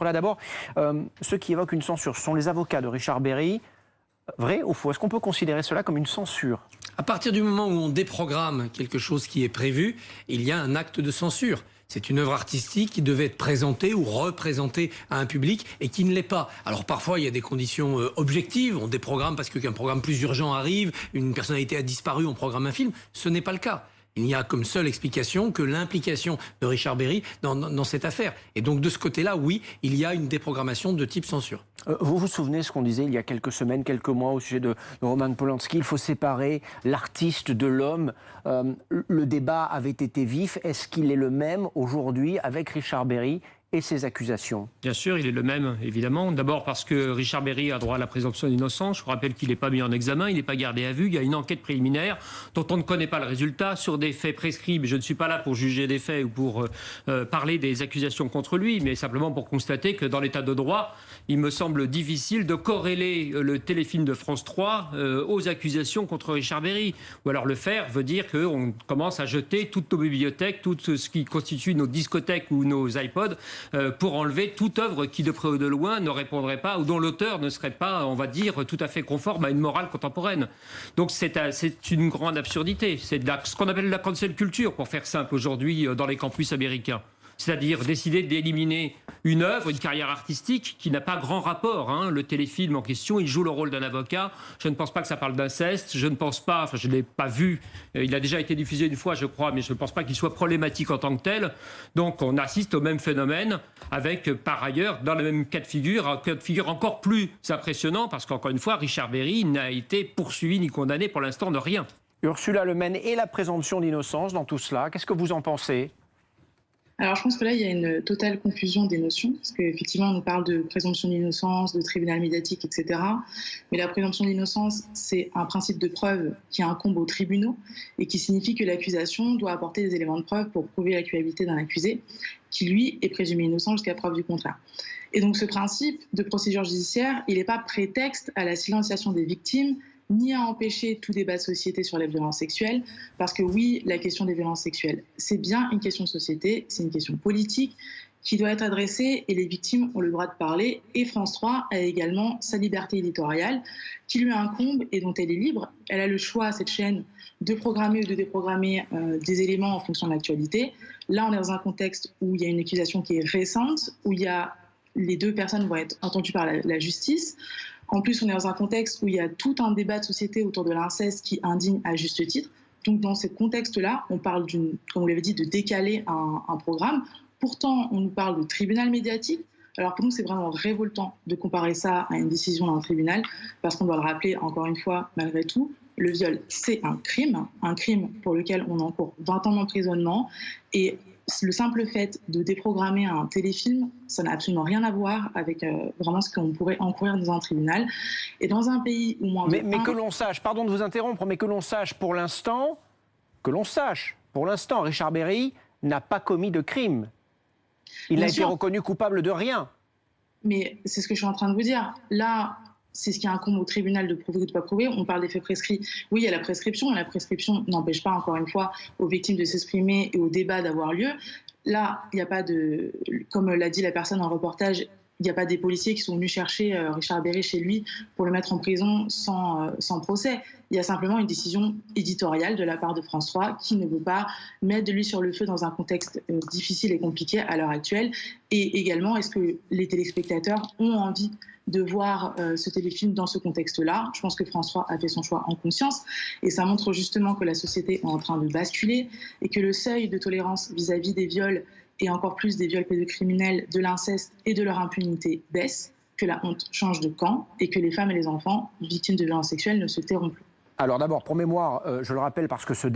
Là d'abord, ceux qui évoquent une censure, ce sont les avocats de Richard Berry. Vrai ou faux? Est-ce qu'on peut considérer cela comme une censure? À partir du moment où on déprogramme quelque chose qui est prévu, il y a un acte de censure. C'est une œuvre artistique qui devait être présentée ou représentée à un public et qui ne l'est pas. Alors parfois, il y a des conditions objectives. On déprogramme parce qu'un programme plus urgent arrive, une personnalité a disparu, on programme un film. Ce n'est pas le cas. Il n'y a comme seule explication que l'implication de Richard Berry dans cette affaire. Et donc de ce côté-là, oui, il y a une déprogrammation de type censure. Vous vous souvenez ce qu'on disait il y a quelques semaines, quelques mois au sujet de Roman Polanski? Il faut séparer l'artiste de l'homme. Le débat avait été vif. Est-ce qu'il est le même aujourd'hui avec Richard Berry et ses accusations? Bien sûr, il est le même, évidemment. D'abord parce que Richard Berry a droit à la présomption d'innocence. Je vous rappelle qu'il n'est pas mis en examen, il n'est pas gardé à vue. Il y a une enquête préliminaire dont on ne connaît pas le résultat sur des faits prescrits. Mais je ne suis pas là pour juger des faits ou pour parler des accusations contre lui, mais simplement pour constater que dans l'état de droit, il me semble difficile de corréler le téléfilm de France 3 aux accusations contre Richard Berry. Ou alors le faire veut dire qu'on commence à jeter toutes nos bibliothèques, tout ce qui constitue nos discothèques ou nos iPods, pour enlever toute œuvre qui de près ou de loin ne répondrait pas ou dont l'auteur ne serait pas, on va dire, tout à fait conforme à une morale contemporaine. Donc c'est une grande absurdité. C'est ce qu'on appelle la cancel culture, pour faire simple aujourd'hui dans les campus américains. C'est-à-dire décider d'éliminer une œuvre, une carrière artistique qui n'a pas grand rapport. Le téléfilm en question, il joue le rôle d'un avocat. Je ne pense pas que ça parle d'inceste. Je ne pense pas, enfin je ne l'ai pas vu. Il a déjà été diffusé une fois, je crois, mais je ne pense pas qu'il soit problématique en tant que tel. Donc on assiste au même phénomène avec, par ailleurs, dans le même cas de figure, un cas de figure encore plus impressionnant parce qu'encore une fois, Richard Berry n'a été poursuivi ni condamné pour l'instant de rien. Ursula Le Maine et la présomption d'innocence dans tout cela, qu'est-ce que vous en pensez? Alors, je pense que là, il y a une totale confusion des notions, parce qu'effectivement, on nous parle de présomption d'innocence, de tribunal médiatique, etc. Mais la présomption d'innocence, c'est un principe de preuve qui incombe aux tribunaux et qui signifie que l'accusation doit apporter des éléments de preuve pour prouver la culpabilité d'un accusé, qui, lui, est présumé innocent jusqu'à preuve du contraire. Et donc, ce principe de procédure judiciaire, il n'est pas prétexte à la silenciation des victimes, ni à empêcher tout débat de société sur les violences sexuelles, parce que oui, la question des violences sexuelles, c'est bien une question de société, c'est une question politique qui doit être adressée et les victimes ont le droit de parler. Et France 3 a également sa liberté éditoriale qui lui incombe et dont elle est libre. Elle a le choix, cette chaîne, de programmer ou de déprogrammer des éléments en fonction de l'actualité. Là, on est dans un contexte où il y a une accusation qui est récente, où les deux personnes vont être entendues par la justice. En plus, on est dans un contexte où il y a tout un débat de société autour de l'inceste qui indigne à juste titre. Donc, dans ce contexte-là, on parle comme vous l'avez dit, de décaler un programme. Pourtant, on nous parle de tribunal médiatique. Alors, pour nous, c'est vraiment révoltant de comparer ça à une décision d'un tribunal, parce qu'on doit le rappeler, encore une fois, malgré tout, le viol, c'est un crime pour lequel on encourt 20 ans d'emprisonnement. Et le simple fait de déprogrammer un téléfilm, ça n'a absolument rien à voir avec vraiment ce qu'on pourrait encourir dans un tribunal. Et dans un pays où moins de... Mais que l'on sache, pardon de vous interrompre, mais que l'on sache pour l'instant, Richard Berry n'a pas commis de crime. Il n'a été reconnu coupable de rien. Mais c'est ce que je suis en train de vous dire. Là, c'est ce qui incombe au tribunal de prouver ou de ne pas prouver. On parle des faits prescrits. Oui, il y a la prescription. La prescription n'empêche pas, encore une fois, aux victimes de s'exprimer et au débat d'avoir lieu. Là, il n'y a pas de... Comme l'a dit la personne en reportage, il n'y a pas des policiers qui sont venus chercher Richard Berry chez lui pour le mettre en prison sans procès. Il y a simplement une décision éditoriale de la part de France 3 qui ne veut pas mettre de l'huile sur le feu dans un contexte difficile et compliqué à l'heure actuelle. Et également, est-ce que les téléspectateurs ont envie de voir ce téléfilm dans ce contexte-là? Je pense que France 3 a fait son choix en conscience et ça montre justement que la société est en train de basculer et que le seuil de tolérance vis-à-vis des viols et encore plus des viols pédocriminels, de l'inceste et de leur impunité baisse, que la honte change de camp et que les femmes et les enfants victimes de violences sexuelles ne se tairont plus. Alors d'abord, pour mémoire, je le rappelle parce que ce